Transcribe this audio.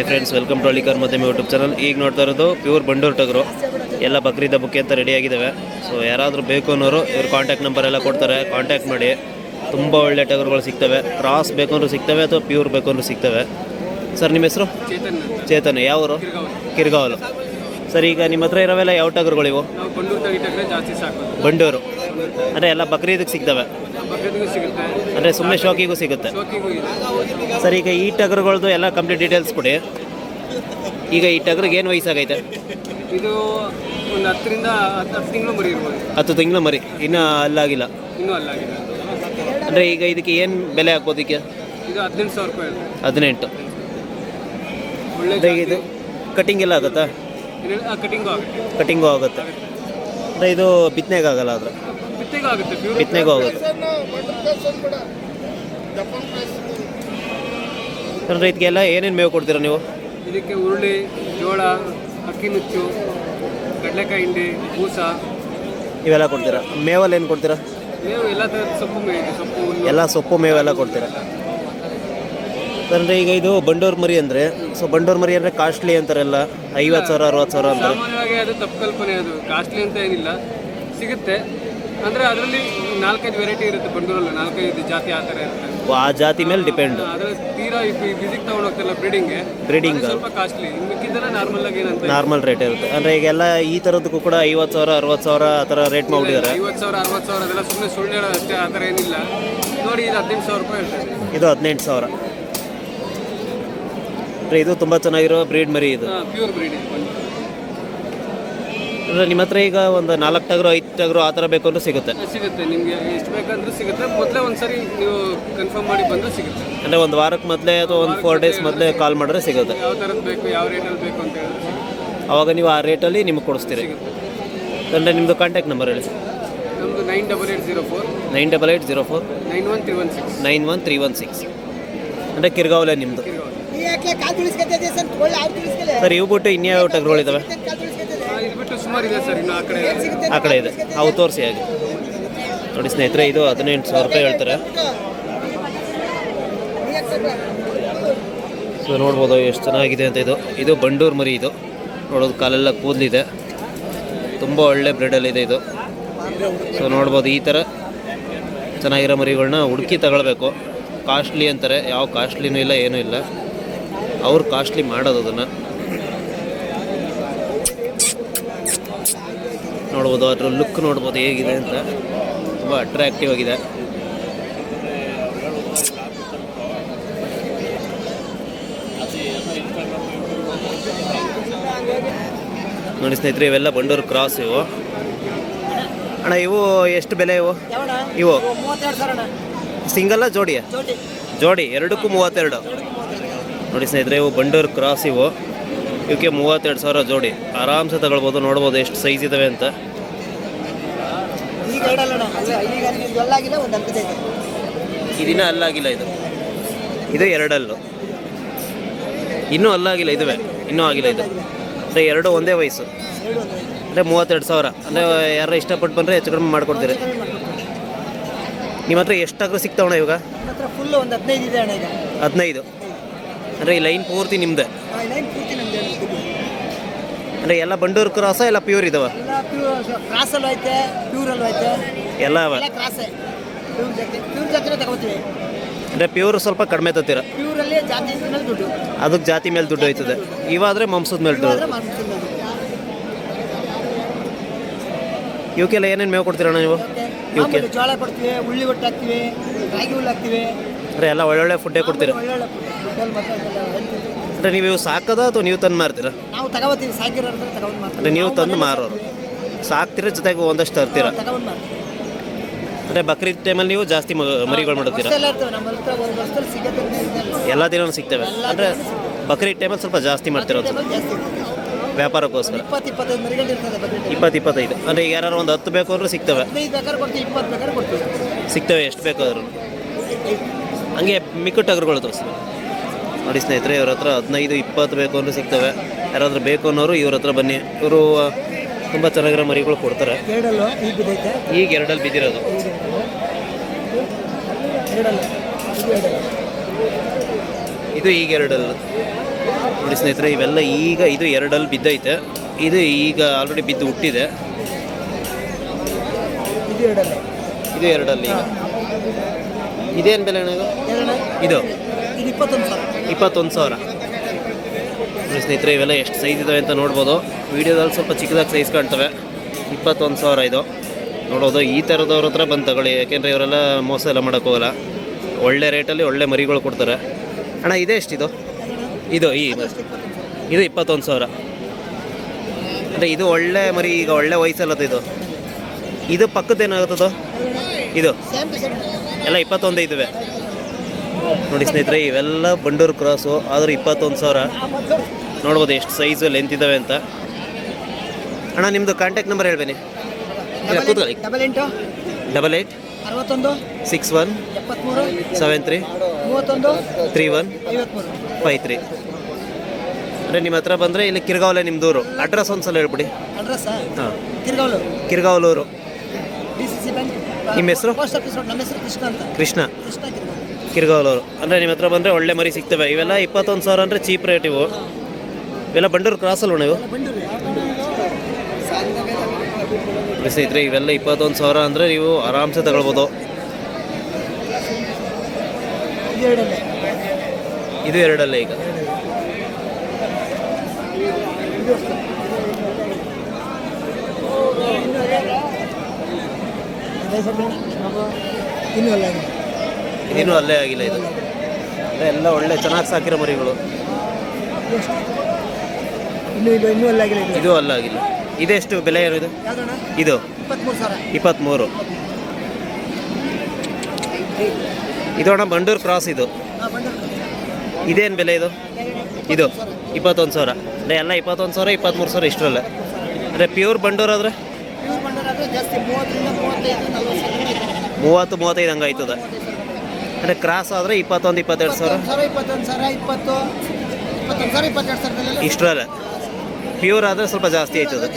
Hi friends, welcome to Hallikar ಮತ್ತು YouTube channel. ಈಗ ನೋಡ್ತಾ ಇರೋದು ಪ್ಯೂರ್ ಬಂಡೂರು ಟಗರು. ಎಲ್ಲ ಬಕ್ರೀದ್ ಹಬ್ಬಕ್ಕೆ ಅಂತ ರೆಡಿಯಾಗಿದ್ದಾವೆ. ಸೊ ಯಾರಾದರೂ ಬೇಕು ಅನ್ನೋರು ಇವ್ರ ಕಾಂಟ್ಯಾಕ್ಟ್ ನಂಬರ್ ಎಲ್ಲ ಕೊಡ್ತಾರೆ, ಕಾಂಟ್ಯಾಕ್ಟ್ ಮಾಡಿ. ತುಂಬ ಒಳ್ಳೆ ಟಗರುಗಳು ಸಿಗ್ತವೆ. ಕ್ರಾಸ್ ಬೇಕು ಅಂದ್ರೂ ಸಿಗ್ತವೆ ಅಥವಾ ಪ್ಯೂರ್ ಬೇಕು ಅಂದ್ರೂ ಸಿಗ್ತವೆ. ಸರ್, ನಿಮ್ಮ ಹೆಸರು? ಚೇತನ್. ಯಾವರು? ಕಿರ್ಗಾವಲು. ಸರ್, ಈಗ ನಿಮ್ಮ ಹತ್ರ ಇರೋವೆಲ್ಲ ಯಾವ ಟಗರುಗಳಿವು? ಬಂಡೂರು ಅಂದರೆ ಎಲ್ಲ ಬಕ್ರೀದಿಗೆ ಸಿಗ್ತವೆ, ಅಂದರೆ ಸುಮ್ಮನೆ ಶೋಕಿಗೂ ಸಿಗುತ್ತೆ. ಸರ್, ಈಗ ಈ ಟಗರುಗಳದ್ದು ಎಲ್ಲ ಕಂಪ್ಲೀಟ್ ಡೀಟೇಲ್ಸ್ ಕೊಡಿ. ಈಗ ಈ ಟಗರಿಗೆ ಏನು ವಯಸ್ಸಾಗೈತೆ? ಇದು ಒಂದು 10 ತಿಂಗಳು ಮರಿ ಇರ್ಬೋದು. 10 ತಿಂಗಳು ಮರಿ, ಇನ್ನೂ ಅಲ್ಲಾಗಿಲ್ಲ. ಇನ್ನೂ ಅಲ್ಲಾಗಿಲ್ಲ. ಅಂದರೆ ಈಗ ಇದಕ್ಕೆ ಏನು ಬೆಲೆ ಹಾಕ್ಬೋದು? ಇದಕ್ಕೆ ಇದು 18,000 ರೂಪಾಯಿ. 18. ಒಳ್ಳೆ ಇದು ಕಟಿಂಗ್ ಎಲ್ಲ ಆಗುತ್ತಾ? ಕಟಿಂಗು ಆಗುತ್ತೆ. ಅಂದರೆ ಇದು ಬಿತ್ತನೆಗೆ ಆಗಲ್ಲ, ಆದರೆ ಬಿತ್ತನೆಗೂ ಆಗುತ್ತೆ. ಅಂದರೆ ಇದಕ್ಕೆಲ್ಲ ಏನೇನು ಮೇವು ಕೊಡ್ತೀರಾ ನೀವು? ಇದಕ್ಕೆ ಹುರುಳಿ, ಜೋಳ, ಅಕ್ಕಿ ನುಚ್ಚು, ಕಡಲೆಕಾಯಿ ಹಿಂಡಿ, ಬೂಸ ಇವೆಲ್ಲ ಕೊಡ್ತೀರಾ? ಮೇವಲ್ಲಿ ಏನು ಕೊಡ್ತೀರಾ? ಮೇವು ಎಲ್ಲ ಥರದ ಸೊಪ್ಪು ಮೇವು, ಸೊಪ್ಪು, ಎಲ್ಲ ಸೊಪ್ಪು ಮೇವೆಲ್ಲ ಕೊಡ್ತೀರಾ? ಅಂದರೆ ಈಗ ಇದು ಬಂಡೂರು ಮರಿ ಅಂದರೆ, ಸೊ ಬಂಡೂರು ಮರಿ ಅಂದರೆ ಕಾಸ್ಟ್ಲಿ ಅಂತಾರೆಲ್ಲ, 50,000 60,000 ಅಂತಾರೆ. ಸಾಮಾನ್ಯವಾಗಿ ಅದು ತಪ್ಪು ಕಲ್ಪನೆ. ಅದು ಕಾಸ್ಟ್ಲಿ ಅಂತ ಏನಿಲ್ಲ, ಸಿಗುತ್ತೆ. ಅಂದರೆ ಅದರಲ್ಲಿ 4-5 ವೆರೈಟಿ ಇರುತ್ತೆ. ಬಂಡೂರಲ್ಲಿ 4-5 ಜಾತಿ ಆ ಥರ ಇರುತ್ತೆ. ಆ ಜಾತಿ ಮೇಲೆ ಡಿಪೆಂಡ್. ಅದರ ತೀರಾ ವಿಸಿಟ್ ತೊಗೊಂಡು ಹೋಗ್ತಾರಲ್ಲ ಬ್ರೀಡಿಂಗ್ ಸ್ವಲ್ಪ ಕಾಸ್ಟ್ಲಿ. ಮಿಕ್ಕಿದ್ದೆಲ್ಲ ನಾರ್ಮಲ್ ಆಗಿ ಏನಂತ ನಾರ್ಮಲ್ ರೇಟ್ ಇರುತ್ತೆ. ಅಂದರೆ ಈಗೆಲ್ಲ ಈ ಥರದಕ್ಕೂ ಕೂಡ 50,000 60,000 ಆ ಥರ ರೇಟ್ ಮಾಡಿಬಿಟ್ಟಿದ್ದಾರೆ. 50,000 60,000 ಅದೆಲ್ಲ ಸುಮ್ಮನೆ ಸುಳ್ಳು ಹೇಳೋದು ಅಷ್ಟೇ, ಆ ಥರ ಏನಿಲ್ಲ. ನೋಡಿ, ಇದು 18,000 ರೂಪಾಯಿ ಇರ್ತದೆ. ಇದು 18,000. ಇದು ತುಂಬ ಚೆನ್ನಾಗಿರೋ ಬ್ರೀಡ್ ಮರಿ. ಇದು ಪ್ಯೂರ್ ಬ್ರೀಡ್. ಅಂದರೆ ನಿಮ್ಮ ಹತ್ರ ಈಗ ಒಂದು 4 ಟಗರು 5 ಟಗರು ಆ ಥರ ಬೇಕು ಅಂದ್ರೆ ಸಿಗುತ್ತೆ? ಸಿಗುತ್ತೆ, ನಿಮಗೆ ಎಷ್ಟು ಬೇಕಂದ್ರೂ ಸಿಗುತ್ತೆ. ಮೊದಲೇ ಒಂದ್ಸರಿ ನೀವು ಕನ್ಫರ್ಮ್ ಮಾಡಿ ಬಂದರೆ ಸಿಗುತ್ತೆ. ಅಂದರೆ ಒಂದು ವಾರಕ್ಕೆ ಮೊದಲೇ ಅಥವಾ ಒಂದು 4 ಡೇಸ್ ಮೊದಲೇ ಕಾಲ್ ಮಾಡಿದ್ರೆ ಸಿಗುತ್ತೆ. ಯಾವ ಥರದ್ದು ಬೇಕು, ಯಾವ ರೇಟಲ್ಲಿ ಬೇಕು ಅಂತ ಹೇಳಿದ್ರೆ ಆವಾಗ ನೀವು ಆ ರೇಟಲ್ಲಿ ನಿಮಗೆ ಕೊಡಿಸ್ತೀರಿ. ಅಂದರೆ ನಿಮ್ಮದು ಕಾಂಟ್ಯಾಕ್ಟ್ ನಂಬರ್ ಹೇಳಿ. ನಮ್ಮದು 9880 9880 91316 91316. ಅಂದರೆ ಕಿರ್ಗಾವಲೆ ನಿಮ್ಮದು. ಸರ್, ಇವು ಬಿಟ್ಟು ಇನ್ಯಾವ ಟಗರುಗಳಿದ್ದಾವೆ? ಇದು ಬಿಟ್ಟು ಸುಮಾರು ಇದೆ ಸರ್, ಇನ್ನು ಆ ಕಡೆ ಇದೆ. ಅವು ತೋರಿಸಿ ಹಾಗೆ. ನೋಡಿ ಸ್ನೇಹಿತರೆ, ಇದು 18,000 ರೂಪಾಯಿ ಹೇಳ್ತಾರೆ. ಸೊ ನೋಡ್ಬೋದು ಎಷ್ಟು ಚೆನ್ನಾಗಿದೆ ಅಂತ. ಇದು ಬಂಡೂರು ಮರಿ. ಇದು ನೋಡೋದು ಕಾಲೆಲ್ಲ ಕೂದಲಿದೆ, ತುಂಬ ಒಳ್ಳೆ ಬ್ರೀಡಲ್ಲಿದೆ ಇದು. ಸೊ ನೋಡ್ಬೋದು, ಈ ಥರ ಚೆನ್ನಾಗಿರೋ ಮರಿಗಳನ್ನ ಹುಡುಕಿ ತಗೊಳ್ಬೇಕು. ಕಾಸ್ಟ್ಲಿ ಅಂತಾರೆ, ಯಾವ ಕಾಸ್ಟ್ಲಿನೂ ಇಲ್ಲ, ಏನೂ ಇಲ್ಲ. ಅವ್ರು ಕಾಸ್ಟ್ಲಿ ಮಾಡೋದು ಅದನ್ನು. ನೋಡ್ಬೋದು, ಅದ್ರ ಲುಕ್ ನೋಡ್ಬೋದು ಹೇಗಿದೆ ಅಂತ. ತುಂಬ ಅಟ್ರಾಕ್ಟಿವ್ ಆಗಿದೆ. ನೋಡಿ ಸ್ನೇಹಿತರೆ, ಇವೆಲ್ಲ ಬಂಡೂರು ಕ್ರಾಸ್ ಇವು. ಅಣ್ಣ, ಇವು ಎಷ್ಟು ಬೆಲೆ? ಇವು ಸಿಂಗಲ್ಲ ಜೋಡಿಯ? ಜೋಡಿ ಎರಡಕ್ಕೂ 32. ನೋಡಿ ಸ್ನೇಹಿತರೆ, ಇವು ಬಂಡೂರು ಕ್ರಾಸ್. ಇವಕ್ಕೆ 32,000 ಜೋಡಿ. ಆರಾಮ್ಸೆ ತಗೊಳ್ಬೋದು. ನೋಡ್ಬೋದು ಎಷ್ಟು ಸೈಜ್ ಇದ್ದಾವೆ ಅಂತ. ಇದಿನ ಅಲ್ಲಾಗಿಲ್ಲ. ಇದು 2 ಅಲ್ಲು, ಇನ್ನೂ ಅಲ್ಲಾಗಿಲ್ಲ. ಇದುವೆ ಇನ್ನೂ ಆಗಿಲ್ಲ. ಇದು ಅಂದರೆ 2 ಒಂದೇ ವಯಸ್ಸು. ಅಂದರೆ 32,000. ಅಂದರೆ ಯಾರು ಇಷ್ಟಪಟ್ಟು ಬಂದರೆ ಹೆಚ್ಚು ಕಡಿಮೆ ಮಾಡಿಕೊಡ್ತೀರಿ. ನಿಮ್ಮ ಹತ್ರ ಎಷ್ಟು ಟಗರು ಸಿಗ್ತಾವಣ್ಣ ಇವಾಗ? ಫುಲ್ ಒಂದು 15 ಇದೆ ಅಣ್ಣ. ಈಗ 15. ಅಂದರೆ ಈ ಲೈನ್ ಪೂರ್ತಿ ನಿಮ್ಮದೇ? ಅಂದರೆ ಎಲ್ಲ ಬಂಡೂರು ಕ್ರಾಸ, ಎಲ್ಲ ಪ್ಯೂರ್ ಇದಾವೆ? ಕ್ರಾಸಲ್ಲೂ ಐತೆ, ಪ್ಯೂರಲ್ಲೂ ಐತೆ, ಎಲ್ಲ ಅವ. ಅಂದರೆ ಪ್ಯೂರ್ ಸ್ವಲ್ಪ ಕಡಿಮೆ ತತ್ತೀರ? ಪ್ಯೂರಲ್ಲಿ ಜಾತಿ ಮೇಲೆ ದುಡ್ಡು, ಅದಕ್ಕೆ ಜಾತಿ ಮೇಲೆ ದುಡ್ಡು ಹೋಯ್ತದೆ. ಇವಾದರೆ ಮಾಂಸದ ಮೇಲೆ ದುಡ್ಡು. ಇವಕ್ಕೆಲ್ಲ ಏನೇನು ಮೇವು ಕೊಡ್ತೀರಣ್ಣ ನೀವು? ಇವಕ್ಕೆ ಜೋಳ ಕೊಡ್ತೀವಿ, ಉಳ್ಳಿ ಒಟ್ಟು ಹಾಕ್ತೀವಿ, ರಾಗಿ ಹುಲ್ಲು ಹಾಕ್ತೀವಿ. ಅಂದರೆ ಎಲ್ಲ ಒಳ್ಳೊಳ್ಳೆ ಫುಡ್ಡೇ ಕೊಡ್ತೀರ? ಅಂದರೆ ನೀವು ಸಾಕೋದ ಅಥವಾ ನೀವು ತಂದು ಮಾರ್ತೀರಾ? ನಾವು ತಗೋತೀವಿ, ಸಾಕಿರೋ ತಗೊಂಡು. ಅಂದರೆ ನೀವು ತಂದು ಮಾರೋರು? ಸಾಕ್ತೀರ, ಜೊತೆಗೆ ಒಂದಷ್ಟು ತರ್ತೀರ? ಅಂದರೆ ಬಕ್ರೀದ್ ಟೈಮಲ್ಲಿ ನೀವು ಜಾಸ್ತಿ ಮರಿಗಳು ಮಾಡುತ್ತೀರಾ? ಎಲ್ಲ ದಿನವೂ ಸಿಗ್ತವೆ. ಅಂದರೆ ಬಕ್ರೀದ್ ಟೈಮಲ್ಲಿ ಸ್ವಲ್ಪ ಜಾಸ್ತಿ ಮಾಡ್ತಿರೋದು ವ್ಯಾಪಾರಕ್ಕೋಸ್ಕರ. 20-25. ಅಂದರೆ ಈಗ ಯಾರು ಒಂದು 10 ಬೇಕು ಅಂದ್ರೆ ಸಿಗ್ತವೆ? ಸಿಗ್ತವೆ, ಎಷ್ಟು ಬೇಕಾದ್ರೂ. ಹಂಗೆ ಮಿಕ್ಕು ಟಗರುಗಳು ತೋರಿಸಿ. ನೋಡಿ ಸ್ನೇಹಿತರೆ, ಇವ್ರ ಹತ್ರ 15-20 ಬೇಕು ಅಂದ್ರೆ ಸಿಗ್ತವೆ. ಯಾರಾದರೂ ಬೇಕು ಅನ್ನೋರು ಇವ್ರ ಹತ್ರ ಬನ್ನಿ. ಇವರು ತುಂಬ ಚೆನ್ನಾಗಿರೋ ಮರಿಗಳು ಕೊಡ್ತಾರೆ. ಈಗ 2 ಬಿದ್ದಿರೋದು. ಇದು ಈಗ 2 ನೋಡಿ ಸ್ನೇಹಿತರೆ, ಇವೆಲ್ಲ ಈಗ ಇದು ಎರಡಲ್ಲಿ ಬಿದ್ದೈತೆ. ಇದು ಈಗ ಆಲ್ರೆಡಿ ಬಿದ್ದು ಹುಟ್ಟಿದೆ. ಇದು ಎರಡಲ್ಲಿ ಈಗ. ಇದೇನು ಬೆಲೆ ಅಣ್ಣ ಇದು? 21,000. ನೋಡಿ ಸ್ನೇಹಿತರೆ, ಇವೆಲ್ಲ ಎಷ್ಟು ಸೈಜ್ ಇದಾವೆ ಅಂತ ನೋಡ್ಬೋದು. ವೀಡಿಯೋದಲ್ಲಿ ಸ್ವಲ್ಪ ಚಿಕ್ಕದಾಗಿ ಸೈಜ್ ಕಾಣ್ತವೆ. 21,000 ಇದು ನೋಡೋದು. ಈ ಥರದವ್ರ ಹತ್ರ ಬಂದು ತಗೊಳ್ಳಿ, ಯಾಕೆಂದರೆ ಇವರೆಲ್ಲ ಮೋಸ ಎಲ್ಲ ಮಾಡೋಕ್ಕೋಗಲ್ಲ. ಒಳ್ಳೆ ರೇಟಲ್ಲಿ ಒಳ್ಳೆ ಮರಿಗಳು ಕೊಡ್ತಾರೆ. ಅಣ್ಣ ಇದೇ ಎಷ್ಟಿದು? ಇದು ಇದು 21,000. ಅಂದರೆ ಇದು ಒಳ್ಳೆ ಮರಿ, ಈಗ ಒಳ್ಳೆ ವಯಸ್ಸಲ್ಲದು ಇದು. ಇದು ಪಕ್ಕದ್ದೇನಾಗುತ್ತದು? ಇದು ಎಲ್ಲ 21 ಇದುವೆ. ನೋಡಿ ಸ್ನೇಹಿತರೆ, ಇವೆಲ್ಲ ಬಂಡೂರು ಕ್ರಾಸು, ಆದರೂ 21,000. ನೋಡ್ಬೋದು ಎಷ್ಟು ಸೈಜು ಲೆಂತ್ ಇದ್ದಾವೆ ಅಂತ. ಅಣ್ಣ ನಿಮ್ಮದು ಕಾಂಟ್ಯಾಕ್ಟ್ ನಂಬರ್ ಹೇಳ್ಬೇನಿ. ಕೂತ್ಕೊಳ್ಳಿ. 88 61 73 31 53. ಅಂದರೆ ನಿಮ್ಮ ಹತ್ರ ಬಂದರೆ ಇಲ್ಲಿ ಕಿರ್ಗಾವಲೆ ನಿಮ್ಮದೂರು. ಅಡ್ರೆಸ್ ಒಂದು ಸಲ ಹೇಳ್ಬಿಡಿ. ಹಾಂ, ಕಿರ್ಗಾವಲೂರು. ನಿಮ್ಮ ಹೆಸರು? ಕೃಷ್ಣ. ಕಿರ್ಗಾವಲೂರು. ಅಂದರೆ ನಿಮ್ಮ ಹತ್ರ ಬಂದರೆ ಒಳ್ಳೆ ಮರಿ ಸಿಗ್ತವೆ. ಇವೆಲ್ಲ 21,000 ಅಂದರೆ ಚೀಪ್ ರೇಟ್ ಇವು. ಇವೆಲ್ಲ ಬಂಡೂರು ಕ್ರಾಸ್ ಅಲ್ವ ನೀವು? ಸ್ನೇಹಿತರೆ, ಇವೆಲ್ಲ 21,000 ಅಂದರೆ ನೀವು ಆರಾಮ್ಸೆ ತಗೊಳ್ಬೋದು. ಇದು ಎರಡಲ್ಲೇ ಈಗ. ಇನ್ನೂ ಅಲ್ಲೇ ಆಗಿಲ್ಲ. ಇದು ಎಲ್ಲ ಒಳ್ಳೆ ಚೆನ್ನಾಗಿ ಸಾಕಿರೋ ಮರಿಗಳು. ಇದು ಅಲ್ಲ ಆಗಿಲ್ಲ. ಇದೆಷ್ಟು ಬೆಲೆ ಏನು ಇದು? ಇದು 23. ಇದು ಅಣ್ಣ ಬಂಡೂರು ಕ್ರಾಸ್. ಇದು ಇದೇನು ಬೆಲೆ ಇದು? ಇದು 21,000. ಅಂದರೆ ಎಲ್ಲ 21,000 23,000 ಇಷ್ಟರಲ್ಲ. ಅಂದರೆ ಪ್ಯೂರ್ ಬಂಡೂರು ಆದರೆ 30-35 ಹಂಗೆ ಆಯ್ತದೆ. ಅಂದರೆ ಕ್ರಾಸ್ ಆದರೆ 21,000-22,000 ಇಷ್ಟರಲ್ಲ. ಪ್ಯೂರ್ ಆದರೆ ಸ್ವಲ್ಪ ಜಾಸ್ತಿ ಆಯ್ತದೆ.